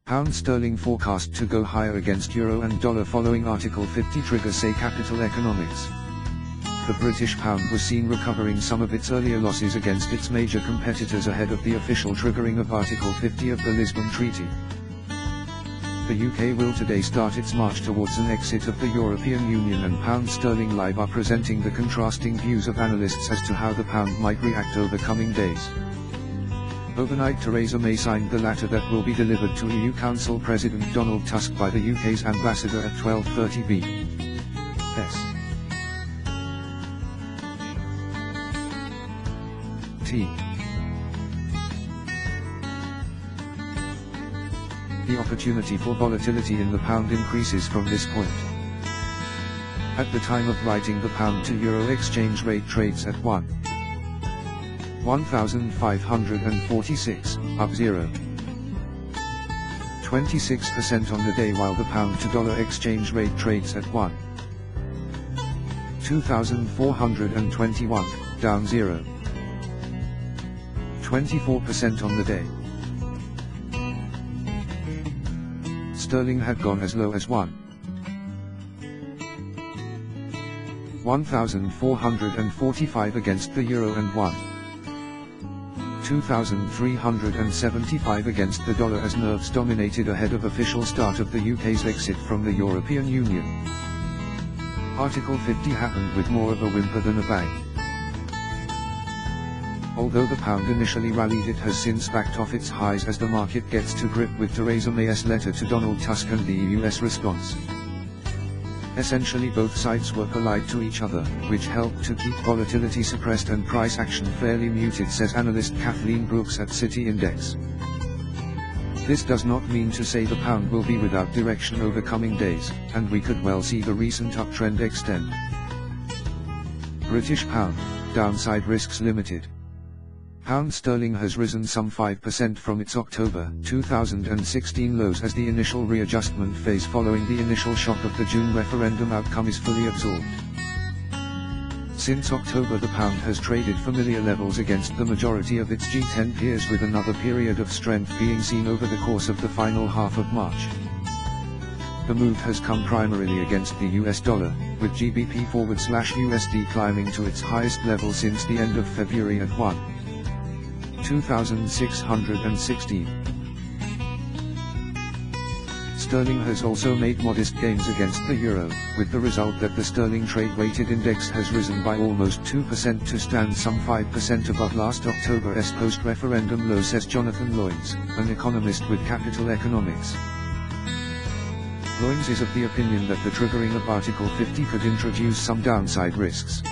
Pound sterling forecast to go higher against euro and dollar following Article 50 trigger, say Capital Economics. The British pound was seen recovering some of its earlier losses against its major competitors ahead of the official triggering of Article 50 of the Lisbon Treaty. The UK will today start its march towards an exit of the European Union, and Pound Sterling Live are presenting the contrasting views of analysts as to how the pound might react over coming days. Overnight, Theresa May signed the letter that will be delivered to EU Council President Donald Tusk by the UK's ambassador at 12:30 BST. The opportunity for volatility in the pound increases from this point. At the time of writing, the pound to euro exchange rate trades at 1,546, up 0.26% on the day, while the pound to dollar exchange rate trades at 2,421, down 0.24% on the day. Sterling had gone as low as 1,445 against the euro and 2,375 against the dollar as nerves dominated ahead of official start of the UK's exit from the European Union. Article 50 happened with more of a whimper than a bang. Although the pound initially rallied, it has since backed off its highs as the market gets to grip with Theresa May's letter to Donald Tusk and the EU's response. Essentially, both sides were polite to each other, which helped to keep volatility suppressed and price action fairly muted, says analyst Kathleen Brooks at City Index. This does not mean to say the pound will be without direction over coming days, and we could well see the recent uptrend extend. British pound, downside risks limited. Pound sterling has risen some 5% from its October 2016 lows as the initial readjustment phase following the initial shock of the June referendum outcome is fully absorbed. Since October, the pound has traded familiar levels against the majority of its G10 peers, with another period of strength being seen over the course of the final half of March. The move has come primarily against the US dollar, with GBP/USD climbing to its highest level since the end of February at 1,2616. Sterling has also made modest gains against the euro, with the result that the sterling trade-weighted index has risen by almost 2% to stand some 5% above last October's post-referendum low, says Jonathan Loynes, an economist with Capital Economics. Loynes is of the opinion that the triggering of Article 50 could introduce some downside risks.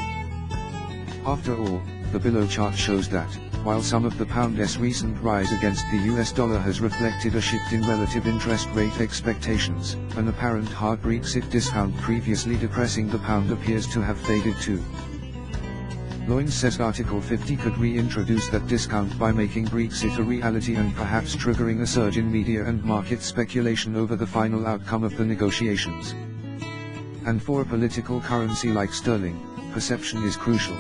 After all, the below chart shows that, while some of the pound's recent rise against the US dollar has reflected a shift in relative interest rate expectations, an apparent hard Brexit discount previously depressing the pound appears to have faded too. Loynes says Article 50 could reintroduce that discount by making Brexit a reality and perhaps triggering a surge in media and market speculation over the final outcome of the negotiations. And for a political currency like sterling, perception is crucial.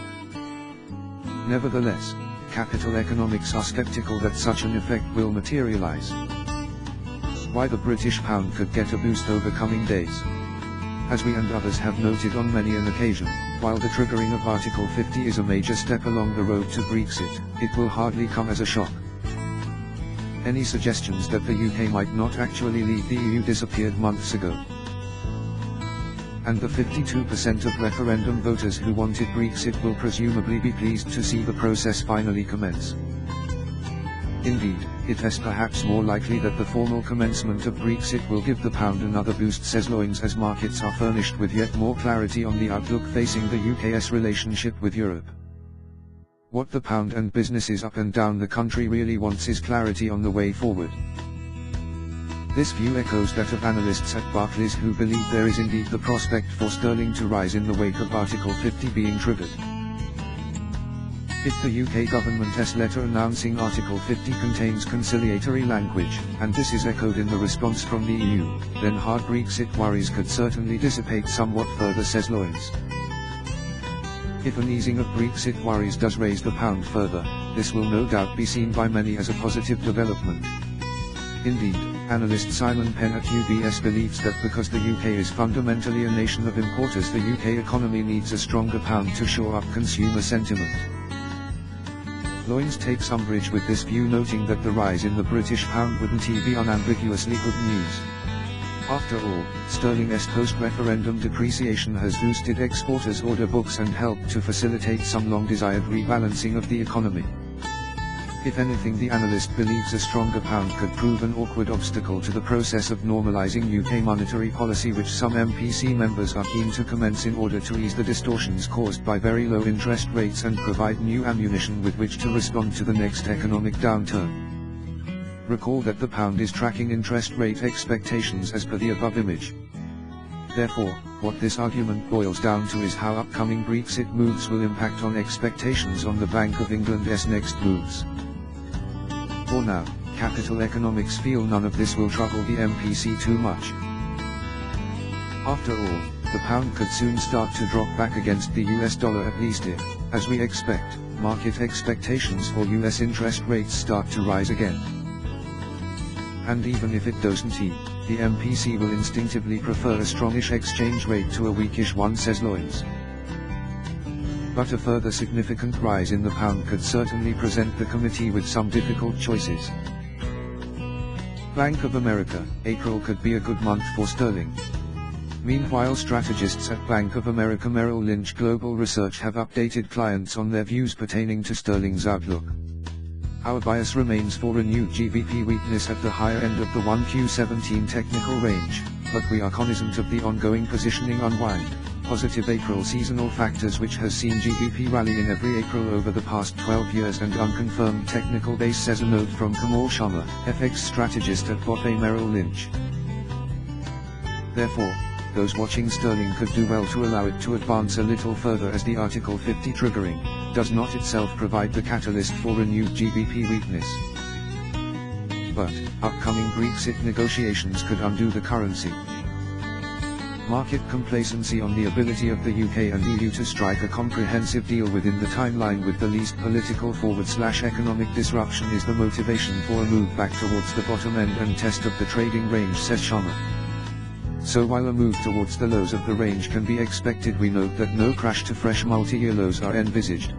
Nevertheless, Capital Economics are skeptical that such an effect will materialize. Why the British pound could get a boost over coming days? As we and others have noted on many an occasion, while the triggering of Article 50 is a major step along the road to Brexit, it will hardly come as a shock. Any suggestions that the UK might not actually leave the EU disappeared months ago. And the 52% of referendum voters who wanted Brexit will presumably be pleased to see the process finally commence. Indeed, it is perhaps more likely that the formal commencement of Brexit will give the pound another boost, says Loynes, as markets are furnished with yet more clarity on the outlook facing the UK's relationship with Europe. What the pound and businesses up and down the country really wants is clarity on the way forward. This view echoes that of analysts at Barclays, who believe there is indeed the prospect for sterling to rise in the wake of Article 50 being triggered. If the UK government's letter announcing Article 50 contains conciliatory language, and this is echoed in the response from the EU, then hard Brexit worries could certainly dissipate somewhat further, says Loynes. If an easing of Brexit worries does raise the pound further, this will no doubt be seen by many as a positive development. Indeed, Analyst Simon Penn at UBS believes that because the UK is fundamentally a nation of importers, the UK economy needs a stronger pound to shore up consumer sentiment. Loynes takes umbrage with this view, noting that the rise in the British pound wouldn't be unambiguously good news. After all, sterling's post-referendum depreciation has boosted exporters' order books and helped to facilitate some long-desired rebalancing of the economy. If anything, the analyst believes a stronger pound could prove an awkward obstacle to the process of normalising UK monetary policy, which some MPC members are keen to commence in order to ease the distortions caused by very low interest rates and provide new ammunition with which to respond to the next economic downturn. Recall that the pound is tracking interest rate expectations as per the above image. Therefore, what this argument boils down to is how upcoming Brexit moves will impact on expectations on the Bank of England's next moves. For now, Capital Economics feel none of this will trouble the MPC too much. After all, the pound could soon start to drop back against the US dollar, at least if, as we expect, market expectations for US interest rates start to rise again. And even if it doesn't, the MPC will instinctively prefer a strongish exchange rate to a weakish one, says Loynes. But a further significant rise in the pound could certainly present the committee with some difficult choices. Bank of America, April could be a good month for sterling. Meanwhile, strategists at Bank of America Merrill Lynch Global Research have updated clients on their views pertaining to sterling's outlook. Our bias remains for renewed GBP weakness at the higher end of the 1Q17 technical range, but we are cognizant of the ongoing positioning unwind. Positive April seasonal factors which has seen GBP rally in every April over the past 12 years and unconfirmed technical base, says a note from Kamal Sharma, FX strategist at BofA Merrill Lynch. Therefore, those watching sterling could do well to allow it to advance a little further, as the Article 50 triggering does not itself provide the catalyst for renewed GBP weakness. But upcoming Brexit negotiations could undo the currency. Market complacency on the ability of the UK and EU to strike a comprehensive deal within the timeline with the least political /economic disruption is the motivation for a move back towards the bottom end and test of the trading range, says Sharma. So while a move towards the lows of the range can be expected, we note that no crash to fresh multi-year lows are envisaged.